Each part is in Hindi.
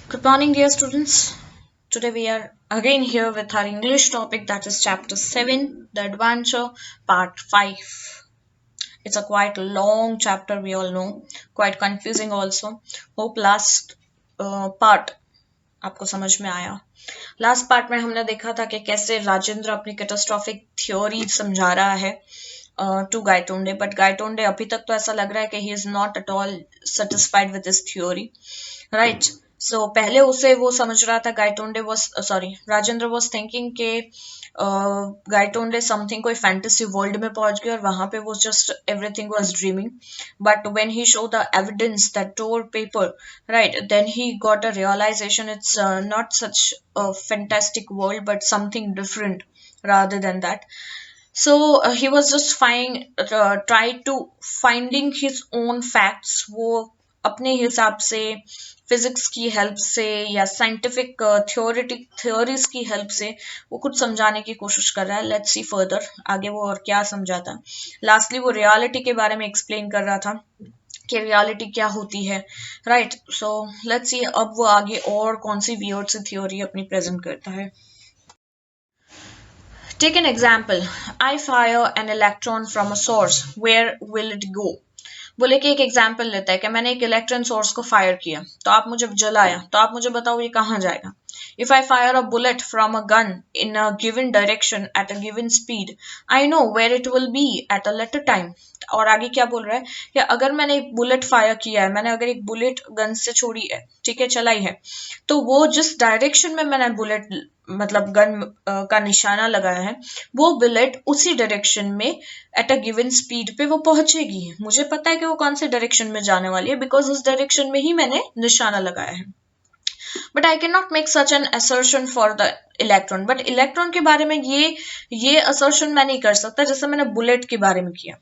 Good morning, dear students. Today we are again here with our English topic, that is chapter 7, The Adventure, part 5. It's a quite long chapter, we all know, quite confusing also. Hope last part आपको समझ में आया. लास्ट पार्ट में हमने देखा था कि कैसे राजेंद्र अपनी कैटास्ट्रॉफिक थ्योरी समझा रहा है टू गायतोंडे, बट गायतोंडे अभी तक तो ऐसा लग रहा है कि he is not at all satisfied with this theory, right. So पहले उसे वो समझ रहा था, Gaitonde was sorry Rajendra was thinking के गायतोंडे समथिंग कोई फैंटेसी वर्ल्ड में पहुंच गया और वहां पे वो just everything was dreaming. But when he show the evidence that tore paper, right, then he got a realization it's not such a fantastic world but something different rather than that. So he was just try to finding his own facts. वो अपने हिसाब से फिजिक्स की हेल्प से या साइंटिफिक थ्योरेटिक थ्योरीज की हेल्प से वो कुछ समझाने की कोशिश कर रहा है. लेट्स सी फर्दर आगे वो और क्या समझाता. लास्टली वो रियलिटी के बारे में एक्सप्लेन कर रहा था कि रियलिटी क्या होती है, राइट. सो लेट्स सी अब वो आगे और कौन सी वियर्ड सी थ्योरी अपनी प्रेजेंट करता है. Take an example. I fire an electron from a source. Where will it go? बोले कि एक एग्जाम्पल लेता है कि मैंने एक इलेक्ट्रॉन सोर्स को फायर किया तो आप मुझे जलाया, तो आप मुझे बताओ ये कहाँ जाएगा. If I fire a bullet from a gun in a given direction at a given speed, I know where it will be at a later time. और आगे क्या बोल रहा है कि अगर मैंने एक बुलेट फायर किया है, मैंने अगर एक बुलेट गन से छोड़ी है, ठीक है, चलाई है, तो वो जिस डायरेक्शन में मैंने बुलेट मतलब गन का निशाना लगाया है, वो बुलेट उसी डायरेक्शन में एट अ गिवन स्पीड पे वो पहुंचेगी. मुझे पता है कि वो कौन से डायरेक्शन में जाने वाली है बिकॉज उस डायरेक्शन में ही मैंने निशाना लगाया है. But I can not make such an assertion for the electron. But electron के बारे में ये असर्शन मैं नहीं कर सकता जैसे मैंने बुलेट के बारे में किया.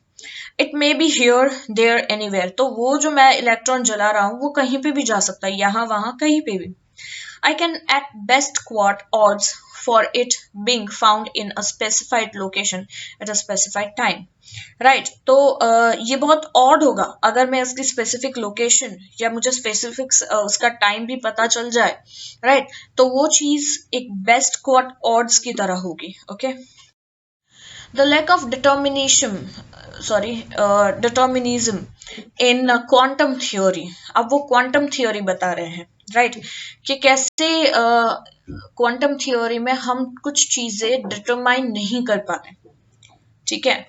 It may be here there anywhere. तो वो जो मैं इलेक्ट्रॉन जला रहा हूँ वो कहीं पे भी जा सकता है, यहाँ वहां कहीं पे भी. I can at best quote odds for it being found in a specified location at a specified time. Right. तो ये बहुत ऑड होगा अगर मैं इसकी स्पेसिफिक लोकेशन या मुझे स्पेसिफिक उसका टाइम भी पता चल जाए, राइट. तो वो चीज एक बेस्ट क्वाट ऑड्स की तरह होगी. Okay. The lack of determinism in quantum theory. अब वो क्वांटम थ्योरी बता रहे हैं, राइट, कि कैसे क्वांटम थ्योरी में हम कुछ चीजें डिटरमाइन नहीं कर पाते, ठीक है.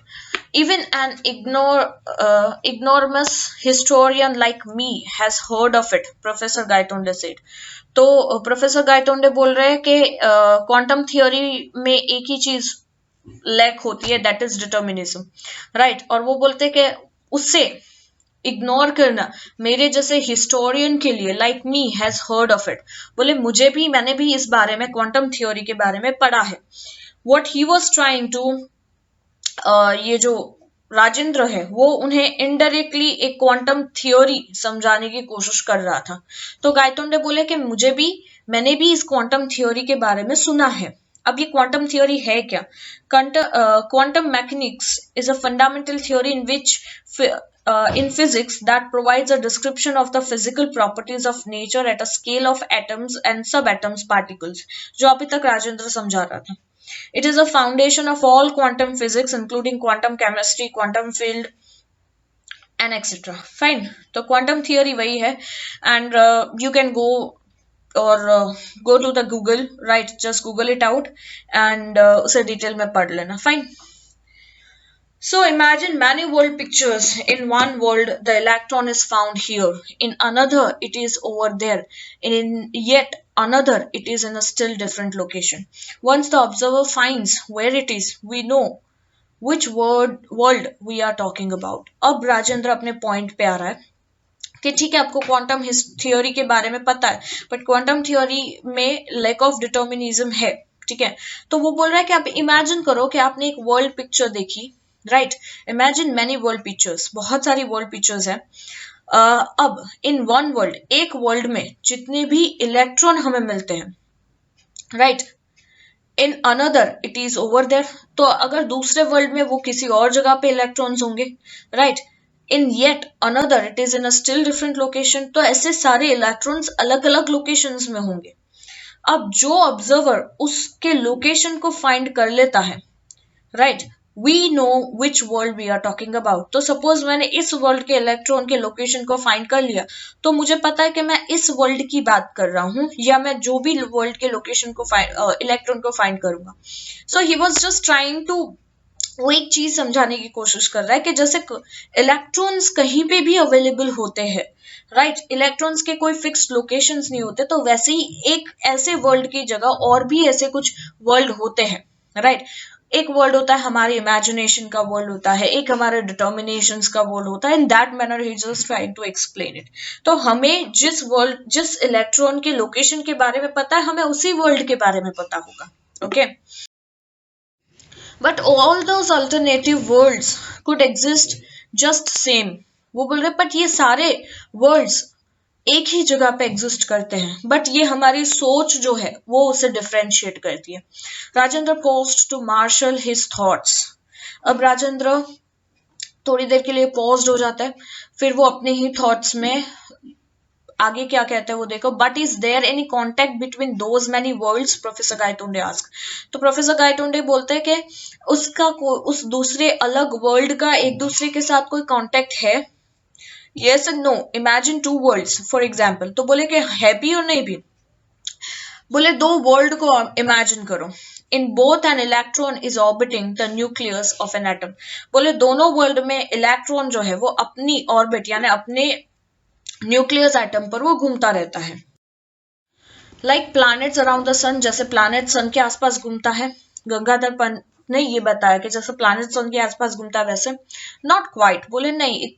Even an ignoramus historian like me has heard of it, Professor Gaitonde said. तो प्रोफेसर गायतोंडे बोल रहे हैं कि क्वांटम थ्योरी में एक ही चीज लैक होती है, दैट इज डिटर्मिनिज्म, राइट. और वो बोलते हैं कि उससे इग्नोर करना मेरे जैसे हिस्टोरियन के लिए like me has heard of it. बोले मुझे भी, मैंने भी इस बारे में क्वांटम थ्योरी के बारे में पढ़ा है. What he was trying to, ये जो राजेंद्र है वो उन्हें इनडायरेक्टली एक क्वांटम थ्योरी समझाने की कोशिश कर रहा था. तो गायतोंडे बोले कि मैंने भी इस क्वांटम थ्योरी के बारे में सुना है. अब ये क्वांटम थ्योरी है क्या? Quantum mechanics is a fundamental theory in which in physics that provides a description of the physical properties of nature at a scale of atoms and subatoms particles, जो अभी तक राजेंद्र समझा रहा था. It is a foundation of all quantum physics, including quantum chemistry, quantum field, and etc. Fine. तो quantum theory वही है, and you can go or go to the Google, right? Just Google it out and उसे डिटेल में पढ़ लेना. Fine. So imagine many world pictures. In one world, the electron is found here. In another, it is over there. In yet another, it is in a still different location. Once the observer finds where it is, we know which world we are talking about. अब राजेंद्र अपने पॉइंट पे आ रहा है कि ठीक है, आपको क्वांटम थ्योरी के बारे में पता है, बट क्वांटम थ्योरी में लैक ऑफ डिटर्मिनिज्म है, ठीक है. तो वो बोल रहा है कि आप इमेजिन करो कि आपने एक वर्ल्ड पिक्चर देखी, right. Imagine many world pictures, बहुत सारी वर्ल्ड पिक्चर्स हैं. अब इन वन वर्ल्ड, एक वर्ल्ड में जितने भी इलेक्ट्रॉन हमें मिलते हैं, right, in another it is over there. तो अगर दूसरे वर्ल्ड में वो किसी और जगह पे इलेक्ट्रॉन्स होंगे, right. In yet another it is in a still different location. तो ऐसे सारे इलेक्ट्रॉन्स अलग अलग लोकेशंस में होंगे। अब जो ऑब्जर्वर उसके लोकेशन को फाइंड कर लेता है, right, we know which world we are talking about. तो सपोज मैंने इस वर्ल्ड के इलेक्ट्रॉन के लोकेशन को फाइंड कर लिया, तो मुझे पता है कि मैं इस वर्ल्ड की बात कर रहा हूं, या मैं जो भी वर्ल्ड के लोकेशन को इलेक्ट्रॉन को फाइंड करूंगा। So he was just trying to, वो एक चीज समझाने की कोशिश कर रहा है कि जैसे इलेक्ट्रॉन्स कहीं पे भी अवेलेबल होते हैं, राइट, इलेक्ट्रॉन्स के कोई फिक्स्ड लोकेशंस नहीं होते, तो वैसे ही एक ऐसे वर्ल्ड की जगह और भी ऐसे कुछ वर्ल्ड होते हैं, राइट। एक वर्ल्ड होता है हमारे इमेजिनेशन का वर्ल्ड होता है, एक हमारे डिटर्मिनेशंस का वर्ल्ड होता है। In that manner he just trying to explain it. तो हमें जिस वर्ल्ड, जिस इलेक्ट्रॉन के लोकेशन के बारे में पता है, हमें उसी वर्ल्ड के बारे में पता होगा, okay. But all those alternative worlds could exist just same. वो बोल रहे बट ये सारे वर्ल्ड्स एक ही जगह पे एग्जिस्ट करते हैं, बट ये हमारी सोच जो है वो उसे डिफ्रेंशिएट करती है। Rajendra paused to marshal his thoughts. अब राजेंद्र थोड़ी देर के लिए पॉज्ड हो जाता है, फिर वो अपने ही थॉट्स में आगे क्या कहते हैं वो देखो। But is there any contact between those many worlds, professor Gaitonde ask. तो प्रोफेसर गायतोंडे बोलते हैं कि उसका उस दूसरे अलग वर्ल्ड का एक दूसरे के साथ कोई कॉन्टेक्ट है। Yes and no, imagine two worlds for example. तो बोले कि है भी और नहीं भी। बोले दो वर्ल्ड को इमेजिन करो, in both an electron is orbiting the nucleus of an atom. बोले दोनों वर्ल्ड में इलेक्ट्रॉन जो है वो अपनी ऑर्बिट यानी अपने न्यूक्लियस एटम पर वो घूमता रहता है। लाइक प्लैनेट्स अराउंड द सन, जैसे प्लैनेट सन के आसपास घूमता है। गंगाधर पंत ने ये बताया कि जैसे प्लैनेट सन के आसपास घूमता है वैसे। नॉट क्वाइट, बोले नहीं,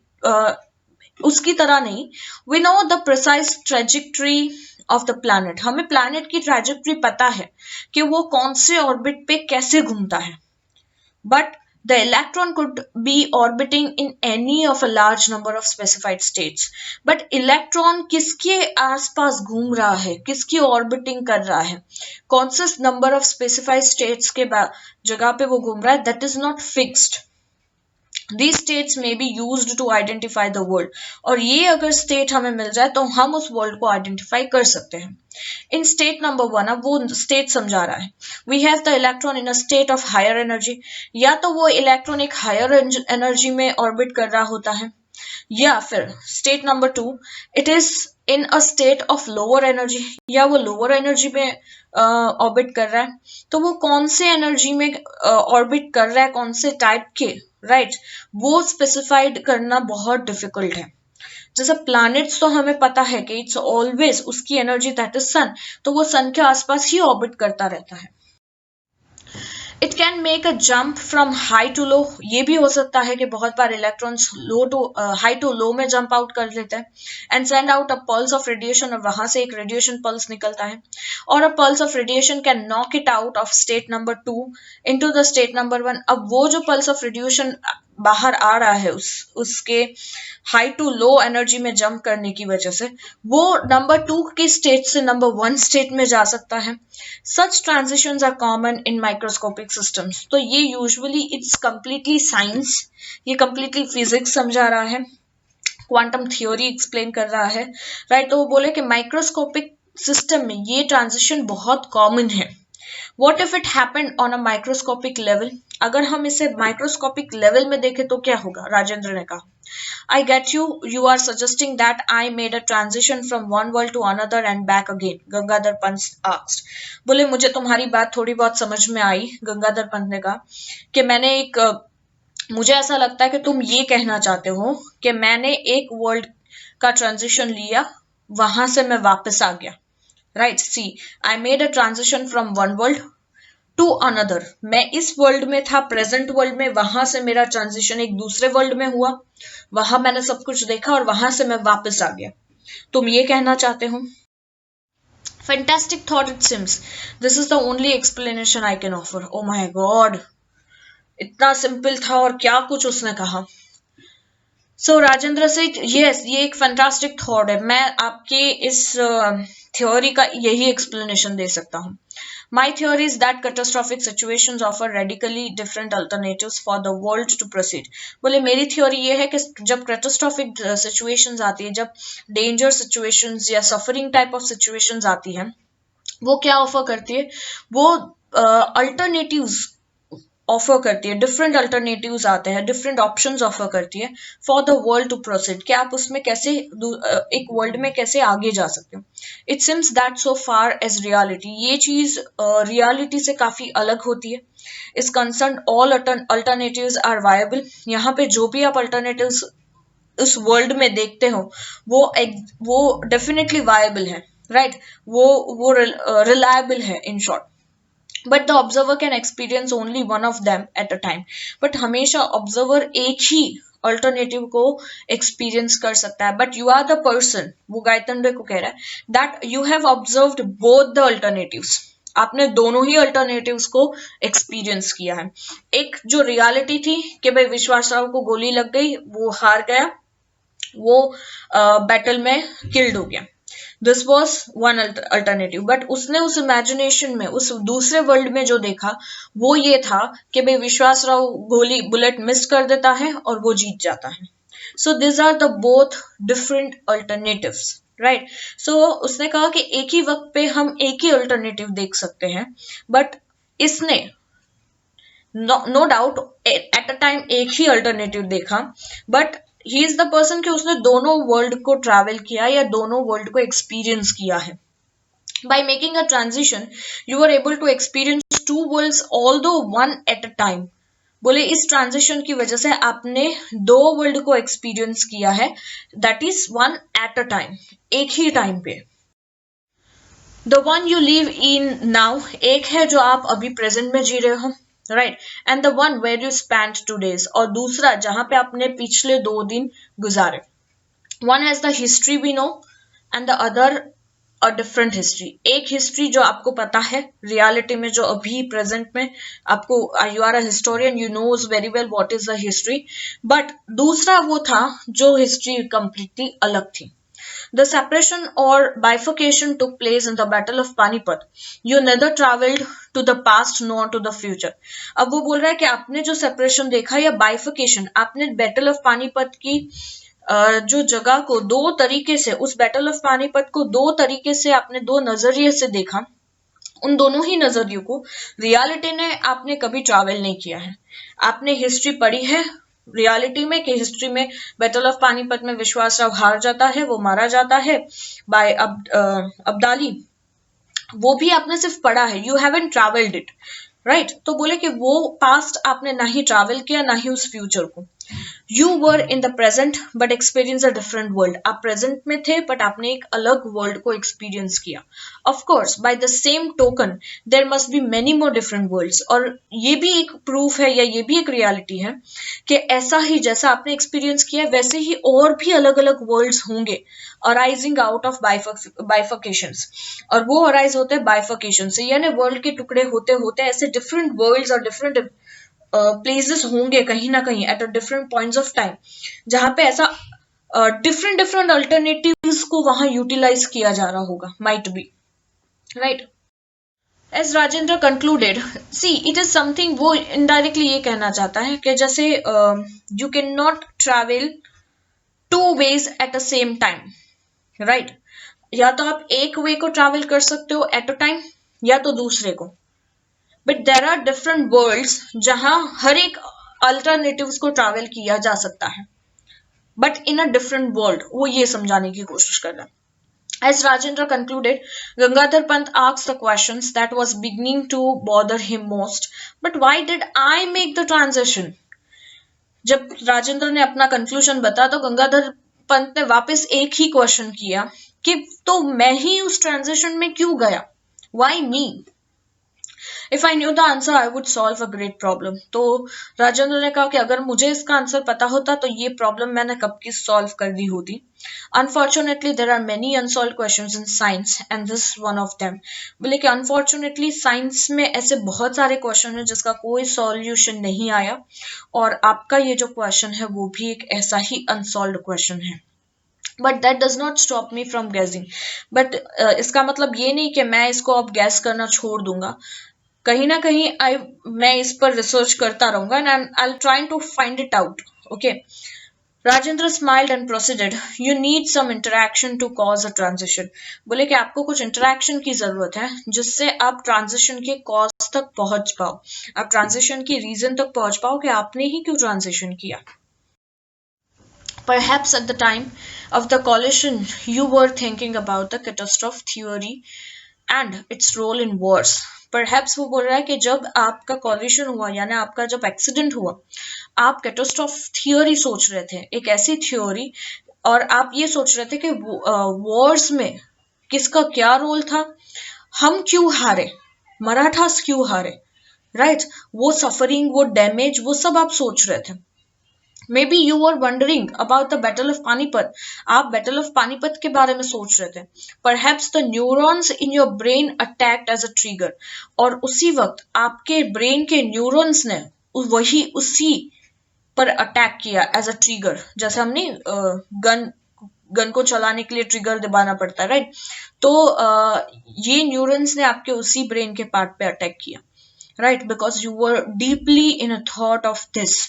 उसकी तरह नहीं। We know the precise trajectory of the planet, हमें प्लैनेट की ट्रेजेक्ट्री पता है कि वो कौन से ऑर्बिट पे कैसे घूमता है। But the electron could be orbiting in any of a large number of specified states. But electron किसके आसपास घूम रहा है, किसकी orbiting कर रहा है, कौन से number of specified states के जगह पे वो घूम रहा है, that is not fixed. These states may be used to identify the world. और ये अगर state हमें मिल जाए तो हम उस world को identify कर सकते हैं। In state number 1, अब वो state समझा रहा है। We have the electron in a state of higher energy. या तो वो electron एक higher energy में orbit कर रहा होता है, या फिर state number 2, it is in a state of lower energy, या वो lower energy में ऑर्बिट कर रहा है। तो वो कौन से एनर्जी में ऑर्बिट कर रहा है, कौन से टाइप के, राइट, वो स्पेसिफाइड करना बहुत डिफिकल्ट है। जैसे प्लैनेट्स तो हमें पता है कि इट्स ऑलवेज उसकी एनर्जी दैट इज सन, तो वो सन के आसपास ही ऑर्बिट करता रहता है। It can make a jump from high to low, ये भी हो सकता है कि बहुत बार इलेक्ट्रॉन्स हाई टू लो में जंप आउट कर लेते हैं। And send out a pulse of radiation, और वहां से एक रेडिएशन पल्स निकलता है। और a pulse of radiation can knock it out of state number 2 into the state number 1। अब वो जो पल्स ऑफ रेडिएशन बाहर आ रहा है उसके हाई टू लो एनर्जी में जंप करने की वजह से, वो नंबर 2 की स्टेट से नंबर 1 स्टेट में जा सकता है। Such transitions are common in microscopic systems. तो ये यूजुअली इट्स कंप्लीटली साइंस, ये कंप्लीटली फिजिक्स समझा रहा है, क्वांटम थ्योरी एक्सप्लेन कर रहा है, राइट। तो वो बोले कि माइक्रोस्कोपिक सिस्टम में ये ट्रांजिशन बहुत कॉमन है। What if it happened on a microscopic level? अगर हम इसे माइक्रोस्कोपिक लेवल में देखें तो क्या होगा? राजेंद्र ने कहा, I get you. You are suggesting that I made a transition from one world to another and back again. Gangadhar Pant asked. बोले मुझे तुम्हारी बात थोड़ी बहुत समझ में आई। गंगाधर पंत ने कहा कि मुझे ऐसा लगता है कि तुम ये कहना चाहते हो कि मैंने एक वर्ल्ड का ट्रांजिशन लिया, वहां से मैं वापस आ गया। Right, see I made a transition from one world to another. मैं इस वर्ल्ड में था, प्रेजेंट वर्ल्ड में, वहां से मेरा ट्रांजिशन एक दूसरे वर्ल्ड में हुआ, वहां मैंने सब कुछ देखा और वहां से मैं वापस आ गया। तुम ये कहना चाहते हो? Fantastic thought it seems. This is the only explanation I can offer. Oh my God, इतना सिंपल था और क्या कुछ उसने कहा। सो राजेंद्र से यस, ये एक फैंटास्टिक थॉट है, मैं आपके इस थ्योरी का यही एक्सप्लेनेशन दे सकता हूँ। My theory is that catastrophic situations offer radically different alternatives for the world to proceed. बोले मेरी थ्योरी ये है कि जब कैटास्ट्रॉफिक सिचुएशंस आती है, जब डेंजर सिचुएशंस या सफरिंग टाइप ऑफ सिचुएशंस आती है, वो क्या ऑफर करती है, वो अल्टरनेटिव्स ऑफर करती है, डिफरेंट अल्टरनेटिव्स आते हैं, डिफरेंट ऑप्शंस ऑफर करती है for the world to proceed, कि आप उसमें कैसे एक वर्ल्ड में कैसे आगे जा सकते हो. It seems that so far as reality, ये चीज रियलिटी से काफी अलग होती है. Is concern all alternatives are viable. यहाँ पे जो भी आप अल्टरनेटिव्स उस वर्ल्ड में देखते हो वो डेफिनेटली वायबल है, राइट, वो रिलायबल है in short. But the observer can experience only one of them at a time. बट हमेशा ऑब्जर्वर एक ही अल्टरनेटिव को एक्सपीरियंस कर सकता है. But you are the person, वो गायतोंडे को कह रहा है, that you have observed both the alternatives. आपने दोनों ही अल्टरनेटिव्स को एक्सपीरियंस किया है. एक जो रियलिटी थी कि भाई विश्वास राव को गोली लग गई, वो हार गया, वो बैटल में किल्ड हो गया. This was one alternative. But उसने उस इमेजिनेशन में, उस दूसरे वर्ल्ड में जो देखा वो ये था कि भाई विश्वास राव गोली बुलेट मिस कर देता है और वो जीत जाता है. So this are the both different alternatives, right. So उसने कहा कि एक ही वक्त पे हम एक ही अल्टरनेटिव देख सकते हैं, बट इसने no doubt at a time एक ही अल्टरनेटिव देखा, but he is the person कि उसने दोनों वर्ल्ड को ट्रैवल किया या दोनों वर्ल्ड को एक्सपीरियंस किया है. By making a transition you are able to experience two worlds although one at a time. बोले इस ट्रांजिशन की वजह से आपने दो वर्ल्ड को एक्सपीरियंस किया है, that is one at a time, एक ही टाइम पे. The one you live in now, एक है जो आप अभी प्रेजेंट में जी रहे हो, right, and the one where you spend 2 days, और दूसरा जहां पे आपने पिछले 2 दिन गुजारे. One has the history we know and the other a different history. एक हिस्ट्री जो आपको पता है रियलिटी में, जो अभी प्रेजेंट में आपको, you are a historian, you knows very well what is the history. But दूसरा वो था जो हिस्ट्री कंप्लीटली अलग थी. The separation or bifurcation took place in the Battle of Panipat. You neither traveled to the past nor to the future. अब वो बोल रहा है कि आपने जो सेपरेशन देखा या बाइफिकेशन, आपने बैटल ऑफ पानीपत की जो जगह को दो तरीके से, उस बैटल ऑफ पानीपत को दो तरीके से आपने, दो नजरिए से देखा. उन दोनों ही नजरियों को रियलिटी ने आपने कभी ट्रैवल नहीं किया है. आपने हिस्ट्री पढ़ी है रियलिटी में कि हिस्ट्री में बैटल ऑफ पानीपत में विश्वास राव हार जाता है, वो मारा जाता है बाय अब्दाली. वो भी आपने सिर्फ पढ़ा है, you haven't travelled it, right. तो बोले कि वो पास्ट आपने ना ही ट्रैवल किया ना ही उस फ्यूचर को. You were in the present but experience a different world. आप प्रेजेंट में थे बट आपने एक अलग वर्ल्ड को एक्सपीरियंस किया. Of course by the same token there must be many more different worlds. और ये भी एक प्रूफ है या ये भी एक रियलिटी है कि ऐसा ही जैसा आपने एक्सपीरियंस किया वैसे ही और भी अलग अलग वर्ल्ड्स होंगे अराइजिंग आउट ऑफ बाइफर्केशंस. और वो अराइज होते हैं बाइफर्केशन से, यानी वर्ल्ड के टुकड़े होते होते ऐसे डिफरेंट वर्ल्ड्स और डिफरेंट प्लेसेस होंगे कहीं ना कहीं at a different points of time, जहां पे ऐसा डिफरेंट डिफरेंट अल्टरनेटिव्स को वहां यूटिलाइज किया जा रहा होगा, might be, right. As Rajendra concluded, see it is something, वो इनडायरेक्टली ये कहना चाहता है कि जैसे you can not travel 2 ways at a same time, right. या तो आप एक वे को ट्रैवल कर सकते हो एट अ टाइम या तो दूसरे को. But there are different worlds जहां हर एक अल्टरनेटिव्स को ट्रैवल किया जा सकता है, but in a different world. वो ये समझाने की कोशिश कर रहा है. As Rajendra concluded, Gangadhar Pant asked the questions that was beginning to bother him most. But why did I make the transition? जब राजेंद्र ने अपना कंक्लूजन बताया तो गंगाधर पंत ने वापस एक ही क्वेश्चन किया कि तो मैं ही उस ट्रांजिशन में क्यों गया, why me. If I knew the answer I would solve a great problem. तो राजेंद्र ने कहा कि अगर मुझे इसका आंसर पता होता तो ये प्रॉब्लम मैंने कब की सॉल्व कर दी होती. Unfortunately there are many unsolved questions in science and this one of them. बोले कि अनफॉर्चुनेटली साइंस में ऐसे बहुत सारे क्वेश्चन है जिसका कोई सॉल्यूशन नहीं आया, और आपका ये जो क्वेश्चन है वो भी एक ऐसा ही अनसॉल्व क्वेश्चन है. But that does not stop me from guessing. But इसका मतलब ये नहीं कि मैं इसको अब गैस करना छोड़ दूंगा. कहीं ना कहीं मैं इस पर रिसर्च करता रहूंगा and I trying to find it out. Okay. Rajendra smiled and proceeded, you need some interaction to cause a transition. बोले कि आपको कुछ इंटरेक्शन की जरूरत है जिससे आप ट्रांजिशन के कॉज तक पहुंच पाओ, आप ट्रांजिशन की रीजन तक पहुंच पाओ कि आपने ही क्यों ट्रांजिशन किया. Perhaps at the time of the collision, you were thinking about the catastrophe theory and its role in wars. Perhaps वो बोल रहा है कि जब आपका कॉलिशन हुआ यानी आपका जब एक्सीडेंट हुआ, आप कैटास्ट्रॉफ थियोरी सोच रहे थे, एक ऐसी थ्योरी, और आप ये सोच रहे थे कि वॉर्स में किसका क्या रोल था, हम क्यों हारे, मराठास क्यों हारे, राइट वो सफरिंग, वो डैमेज, वो सब आप सोच रहे थे. Maybe you are wondering about the battle of Panipat, आप बैटल ऑफ पानीपत के बारे में सोच रहे थे. Perhaps the neurons in your brain attacked as a trigger, और उसी वक्त आपके ब्रेन के न्यूरॉन्स ने वही उसी पर अटैक किया एज अ ट्रिगर. जैसे हमने गन को चलाने के लिए ट्रिगर दबाना पड़ता है, राइट. तो ये न्यूरॉन्स ने आपके उसी ब्रेन के पार्ट पे अटैक किया, right, because you were deeply in a thought of this.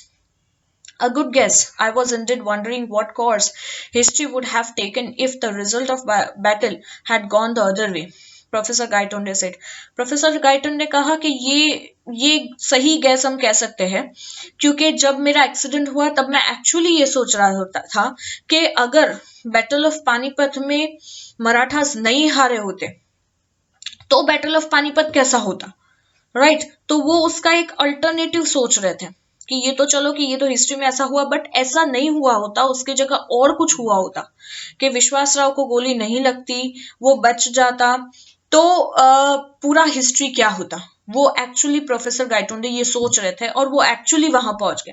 A good guess. I was indeed wondering what course history would have taken if the result of battle had gone the other way. Professor Gaitonde said. Professor Gaitonde ने कहा कि ये सही गैस हम कह सकते हैं, क्योंकि जब मेरा एक्सीडेंट हुआ तब मैं एक्चुअली ये सोच रहा होता था कि अगर बैटल ऑफ पानीपत में मराठास नहीं हारे होते तो बैटल ऑफ पानीपत कैसा होता, राइट. तो वो उसका एक अल्टरनेटिव सोच रहे थे कि ये तो चलो कि ये तो हिस्ट्री में ऐसा हुआ, बट ऐसा नहीं हुआ होता, उसकी जगह और कुछ हुआ होता कि विश्वास राव को गोली नहीं लगती, वो बच जाता, तो पूरा हिस्ट्री क्या होता. वो एक्चुअली प्रोफेसर गाइटोंडे ये सोच रहे थे और वो एक्चुअली वहां पहुंच गए.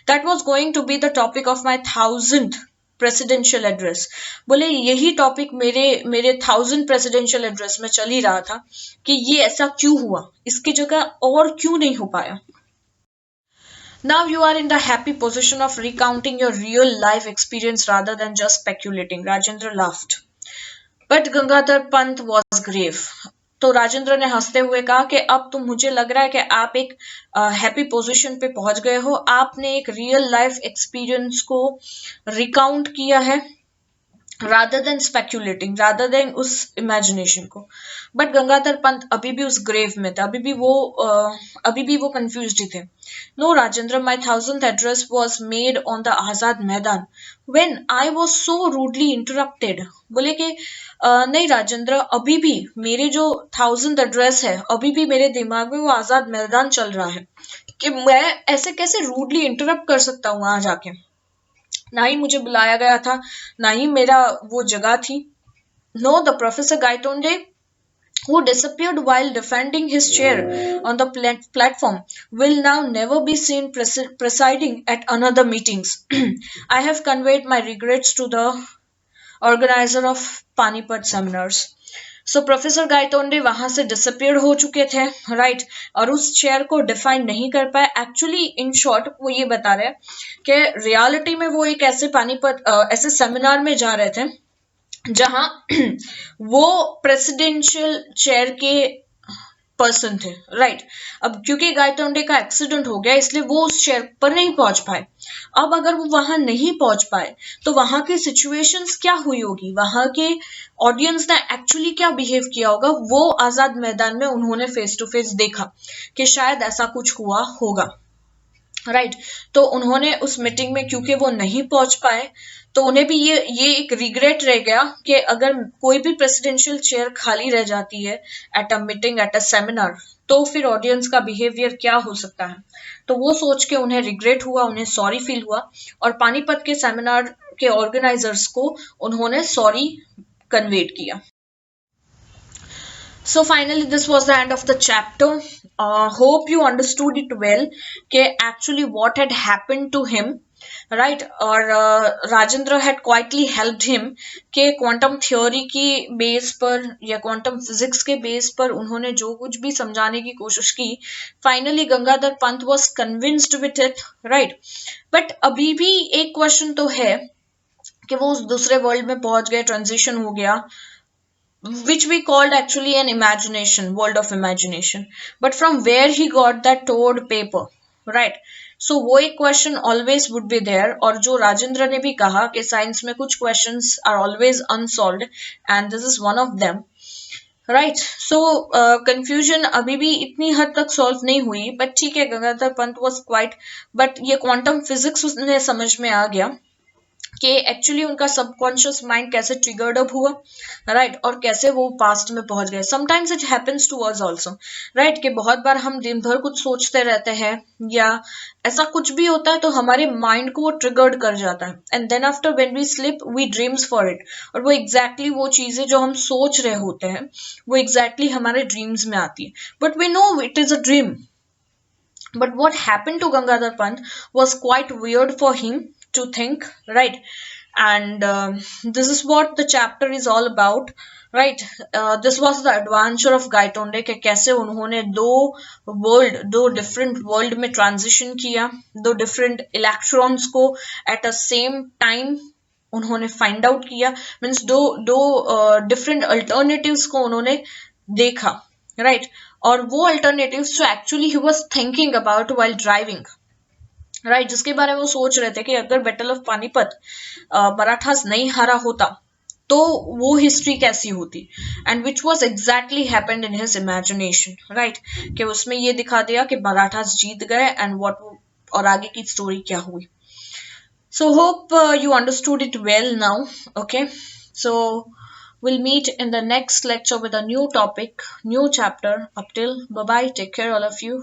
That was going to be the topic of my 1000th presidential address. बोले यही टॉपिक मेरे मेरे 1000 प्रेसिडेंशियल एड्रेस में चल ही रहा था कि ये ऐसा क्यों हुआ, इसकी जगह और क्यों नहीं हो पाया. Now you are in the happy position of recounting your real life experience rather than just speculating. Rajendra laughed. But Gangadhar Pant was grave. तो राजेंद्र ने हंसते हुए कहा कि अब तो मुझे लग रहा है कि आप एक हैप्पी पोजीशन पे पहुंच गए हो, आपने एक रियल लाइफ एक्सपीरियंस को रिकाउंट किया है rather than speculating, rather than उस imagination को. बट गंगाधर पंत अभी भी उस ग्रेव में थे, अभी भी वो कंफ्यूज्ड ही थे. No Rajendra, my 1000th address was made on the Azad Maidan when I was so rudely interrupted. बोले कि नहीं राजेंद्र, अभी भी मेरे जो 1000th एड्रेस है, अभी भी मेरे दिमाग में वो आजाद मैदान चल रहा है कि मैं ऐसे कैसे रूडली इंटरप्ट कर सकता हूँ वहां जाके. ना ही मुझे बुलाया गया था, ना ही मेरा वो जगह थी. No, the professor Gaitonde who disappeared while defending his chair on the platform will now never be seen presiding at another meetings. I have conveyed my regrets to the organizer of Panipat seminars. So professor Gaitonde वहां से डिसअपियर हो चुके थे, राइट, और उस चेयर को डिफाइन नहीं कर पाए. एक्चुअली इन शॉर्ट वो ये बता रहे हैं कि रियलिटी में वो एक ऐसे पानीपत ऐसे सेमिनार में जा रहे थे जहां वो प्रेसिडेंशियल चेयर के पर्सन थे, राइट. अब क्योंकि गायतोंडे का एक्सीडेंट हो गया इसलिए वो उस चेयर पर नहीं पहुंच पाए. अब अगर वो वहां नहीं पहुंच पाए तो वहां की सिचुएशंस क्या हुई होगी, वहां के ऑडियंस ने एक्चुअली क्या बिहेव किया होगा, वो आजाद मैदान में उन्होंने फेस टू फेस देखा कि शायद ऐसा कुछ हुआ होगा, राइट. तो उन्होंने उस मीटिंग में क्योंकि वो नहीं पहुंच पाए तो उन्हें भी ये एक रिग्रेट रह गया कि अगर कोई भी प्रेसिडेंशियल चेयर खाली रह जाती है at a meeting, at a seminar, तो फिर ऑडियंस का बिहेवियर क्या हो सकता है. तो वो सोच के उन्हें रिग्रेट हुआ, उन्हें सॉरी फील हुआ, और पानीपत के सेमिनार के ऑर्गेनाइजर्स को उन्होंने सॉरी कन्वेट किया. So finally this was the end of the chapter. Hope you understood it well कि actually what had happened to him, right. और Rajendra had quietly helped him कि क्वांटम थ्योरी की बेस पर या क्वांटम फिजिक्स के बेस पर उन्होंने जो कुछ भी समझाने की कोशिश की, finally Gangadhar Pant was convinced with it, right. But अभी भी एक क्वेश्चन तो है कि वो उस दूसरे वर्ल्ड में पहुंच गए, ट्रांजिशन हो गया, which we called actually an imagination, world of imagination. But from where he got that toad paper, right? So वो एक question always would be there. और जो राजेंद्र ने भी कहा कि साइंस में कुछ questions are always unsolved, and this is one of them. Right, so confusion अभी भी इतनी हद तक सॉल्व नहीं हुई, बट ठीक है, Gangadhar Pant was quite, but ये क्वांटम फिजिक्स उसने समझ में आ गया कि एक्चुअली उनका सबकॉन्शियस माइंड कैसे ट्रिगर्ड अप हुआ, राइट, और कैसे वो पास्ट में पहुंच गए. Sometimes it happens to us also, right, कि बहुत बार हम दिन भर कुछ सोचते रहते हैं या ऐसा कुछ भी होता है तो हमारे माइंड को वो ट्रिगर्ड कर जाता है, and then after when we sleep we dreams for it, और वो एग्जैक्टली वो चीजें जो हम सोच रहे होते हैं वो एग्जैक्टली हमारे ड्रीम्स में आती है, but we know it is a dream. But what happened to Gangadhar Pant was quite weird for him to think, right? And this is what the chapter is all about, right? This was the adventure of Gaitonde कि कैसे उन्होंने दो different world में transition किया, दो different electrons को at a same time उन्होंने find out किया, means दो different alternatives को उन्होंने देखा, राइट, और वो अल्टरनेटिव्स जो actually he was thinking about while driving, right, जिसके बारे में वो सोच रहे थे कि अगर बैटल ऑफ पानीपत मराठास नहीं हारा होता तो वो हिस्ट्री कैसी होती, and which was exactly happened in his imagination, right, कि उसमें ये दिखा दिया कि मराठास जीत गए एंड व्हाट, और आगे की स्टोरी क्या हुई. So hope you understood it well now. Okay, so we'll meet in the next lecture with a new topic, new chapter. Up till bye bye. Take care, all of you.